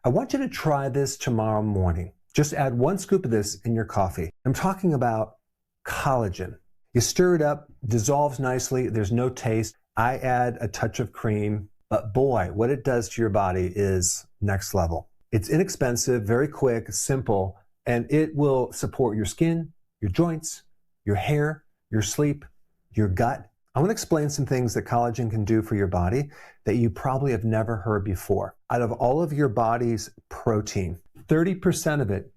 I want you to try this tomorrow morning. Just add 1 scoop of this in your coffee. I'm talking about collagen. You stir it up, dissolves nicely, there's no taste. I add a touch of cream, but boy, what it does to your body is next level. It's inexpensive, very quick, simple, and it will support your skin, your joints, your hair, your sleep, your gut. I want to explain some things that collagen can do for your body that you probably have never heard before. Out of all of your body's protein, 30% of it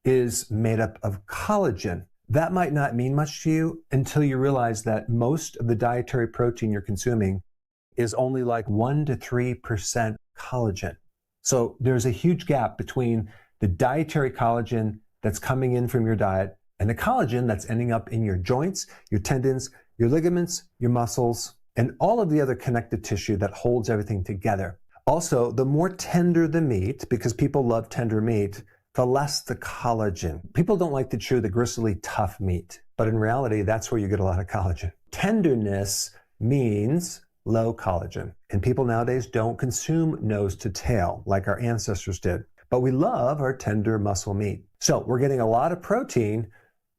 is made up of collagen. That might not mean much to you until you realize that most of the dietary protein you're consuming is only like 1 to 3% collagen. So there's a huge gap between the dietary collagen that's coming in from your diet and the collagen that's ending up in your joints, your tendons, your ligaments, your muscles, and all of the other connective tissue that holds everything together. Also, the more tender the meat, because people love tender meat, the less the collagen. People don't like to chew the gristly, tough meat, but in reality, that's where you get a lot of collagen. Tenderness means low collagen, and people nowadays don't consume nose to tail like our ancestors did, but we love our tender muscle meat. So we're getting a lot of protein,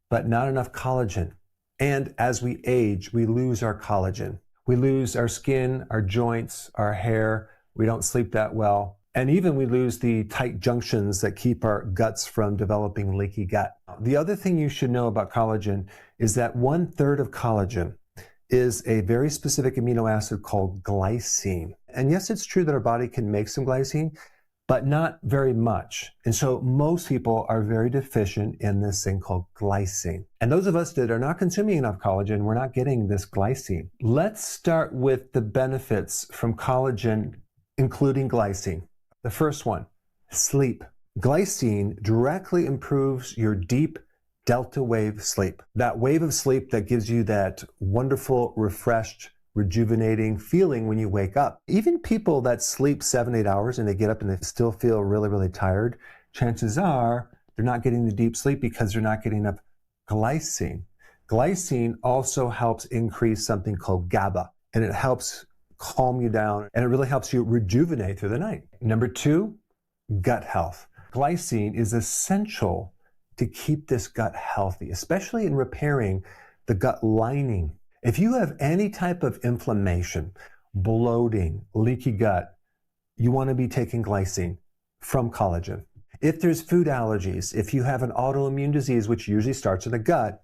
but not enough collagen. And as we age, we lose our collagen. We lose our skin, our joints, our hair. We don't sleep that well. And even we lose the tight junctions that keep our guts from developing leaky gut. The other thing you should know about collagen is that 1/3 of collagen is a very specific amino acid called glycine. And yes, it's true that our body can make some glycine, but not very much. And so most people are very deficient in this thing called glycine. And those of us that are not consuming enough collagen, we're not getting this glycine. Let's start with the benefits from collagen, including glycine. The first one, sleep. Glycine directly improves your deep delta wave sleep. That wave of sleep that gives you that wonderful, refreshed, rejuvenating feeling when you wake up. Even people that sleep 7-8 hours and they get up and they still feel really, really tired, chances are they're not getting the deep sleep because they're not getting enough glycine. Glycine also helps increase something called GABA, and it helps calm you down, and it really helps you rejuvenate through the night. Number 2, gut health. Glycine is essential to keep this gut healthy, especially in repairing the gut lining. If you have any type of inflammation, bloating, leaky gut, you want to be taking glycine from collagen. If there's food allergies, if you have an autoimmune disease, which usually starts in the gut,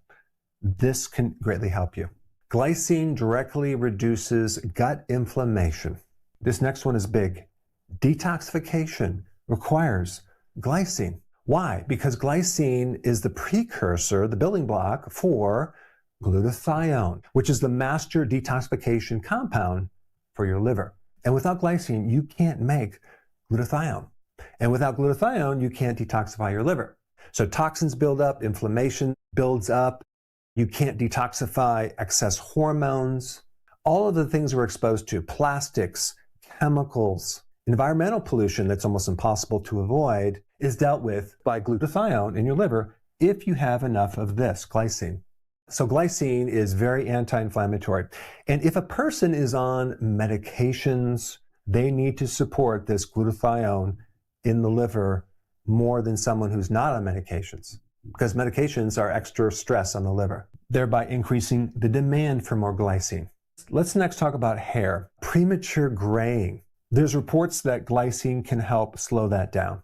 this can greatly help you. Glycine directly reduces gut inflammation. This next one is big. Detoxification requires glycine. Why? Because glycine is the precursor, the building block for glutathione, which is the master detoxification compound for your liver. And without glycine, you can't make glutathione. And without glutathione, you can't detoxify your liver. So toxins build up, inflammation builds up, you can't detoxify excess hormones. All of the things we're exposed to, plastics, chemicals, environmental pollution that's almost impossible to avoid, is dealt with by glutathione in your liver if you have enough of this, glycine. So glycine is very anti-inflammatory. And if a person is on medications, they need to support this glutathione in the liver more than someone who's not on medications, because medications are extra stress on the liver, thereby increasing the demand for more glycine. Let's next talk about hair. Premature graying. There's reports that glycine can help slow that down.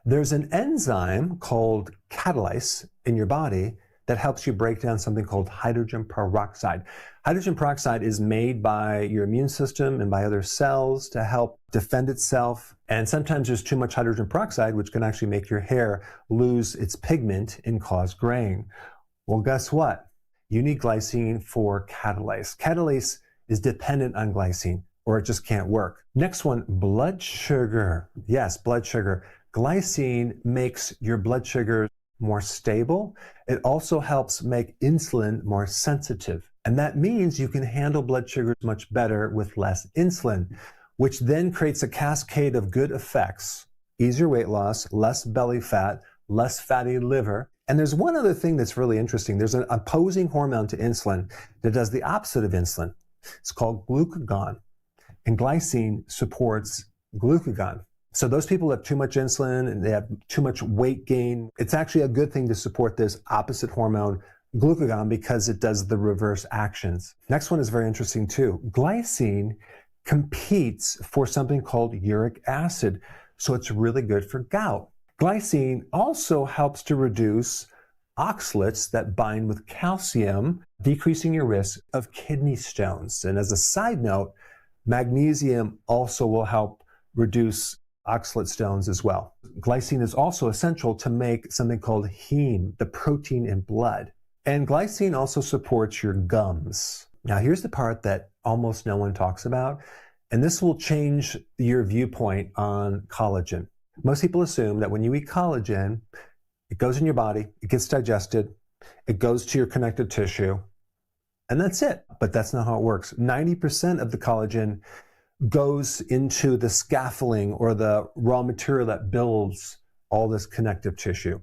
There's an enzyme called catalase in your body that helps you break down something called hydrogen peroxide. Hydrogen peroxide is made by your immune system and by other cells to help defend itself. And sometimes there's too much hydrogen peroxide, which can actually make your hair lose its pigment and cause graying. Well, guess what? You need glycine for catalase. Catalase is dependent on glycine, or it just can't work. Next one, blood sugar. Yes, blood sugar. Glycine makes your blood sugar more stable. It also helps make insulin more sensitive. And that means you can handle blood sugars much better with less insulin, which then creates a cascade of good effects. Easier weight loss, less belly fat, less fatty liver. And there's one other thing that's really interesting. There's an opposing hormone to insulin that does the opposite of insulin. It's called glucagon. And glycine supports glucagon. So those people have too much insulin and they have too much weight gain. It's actually a good thing to support this opposite hormone, glucagon, because it does the reverse actions. Next one is very interesting too. Glycine competes for something called uric acid, so it's really good for gout. Glycine also helps to reduce oxalates that bind with calcium, decreasing your risk of kidney stones. And as a side note, magnesium also will help reduce oxalate stones as well. Glycine is also essential to make something called heme, the protein in blood. And glycine also supports your gums. Now here's the part that almost no one talks about, and this will change your viewpoint on collagen. Most people assume that when you eat collagen, it goes in your body, it gets digested, it goes to your connective tissue, and that's it. But that's not how it works. 90% of the collagen goes into the scaffolding or the raw material that builds all this connective tissue.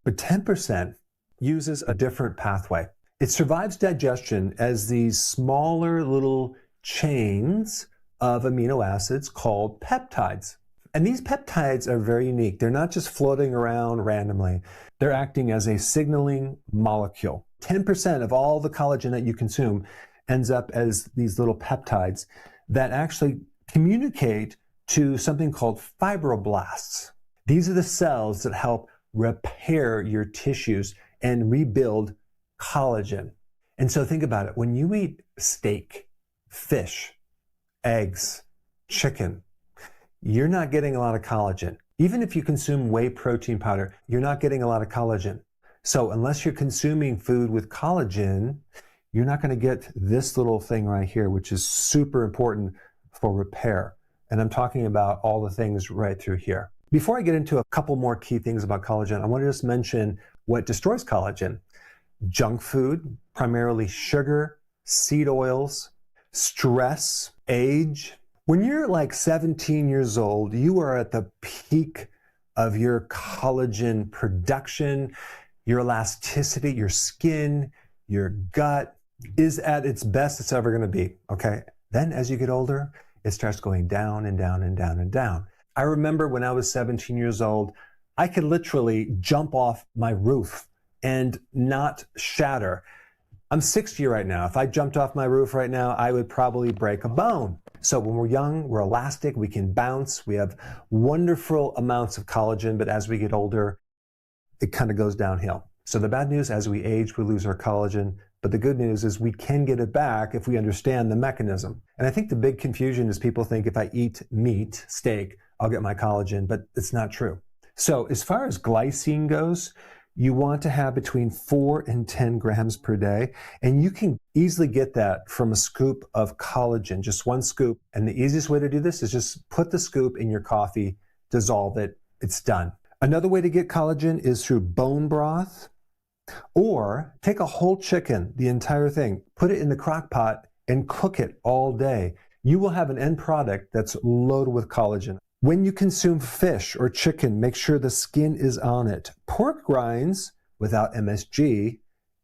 But 10% uses a different pathway. It survives digestion as these smaller little chains of amino acids called peptides. And these peptides are very unique. They're not just floating around randomly. They're acting as a signaling molecule. 10% of all the collagen that you consume ends up as these little peptides that actually communicate to something called fibroblasts. These are the cells that help repair your tissues and rebuild collagen. And so think about it. When you eat steak, fish, eggs, chicken, you're not getting a lot of collagen. Even if you consume whey protein powder, you're not getting a lot of collagen. So unless you're consuming food with collagen, you're not going to get this little thing right here, which is super important for repair. And I'm talking about all the things right through here. Before I get into a couple more key things about collagen, I want to just mention what destroys collagen. Junk food, primarily sugar, seed oils, stress, age. When you're like 17 years old, you are at the peak of your collagen production, your elasticity, your skin, your gut is at its best it's ever going to be, okay? Then as you get older, it starts going down and down and down and down. I remember when I was 17 years old, I could literally jump off my roof and not shatter. I'm 60 right now. If I jumped off my roof right now, I would probably break a bone. So when we're young, we're elastic, we can bounce, we have wonderful amounts of collagen, but as we get older, it kind of goes downhill. So the bad news, as we age, we lose our collagen, but the good news is we can get it back if we understand the mechanism. And I think the big confusion is people think if I eat meat, steak, I'll get my collagen, but it's not true. So as far as glycine goes, you want to have between 4 and 10 grams per day, and you can easily get that from a scoop of collagen, just one scoop. And the easiest way to do this is just put the scoop in your coffee, dissolve it, it's done. Another way to get collagen is through bone broth, or take a whole chicken, the entire thing, put it in the crock pot and cook it all day. You will have an end product that's loaded with collagen. When you consume fish or chicken, make sure the skin is on it. Pork rinds without MSG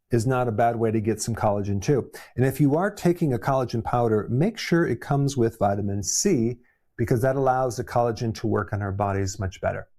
is not a bad way to get some collagen too. And if you are taking a collagen powder, make sure it comes with vitamin C, because that allows the collagen to work on our bodies much better.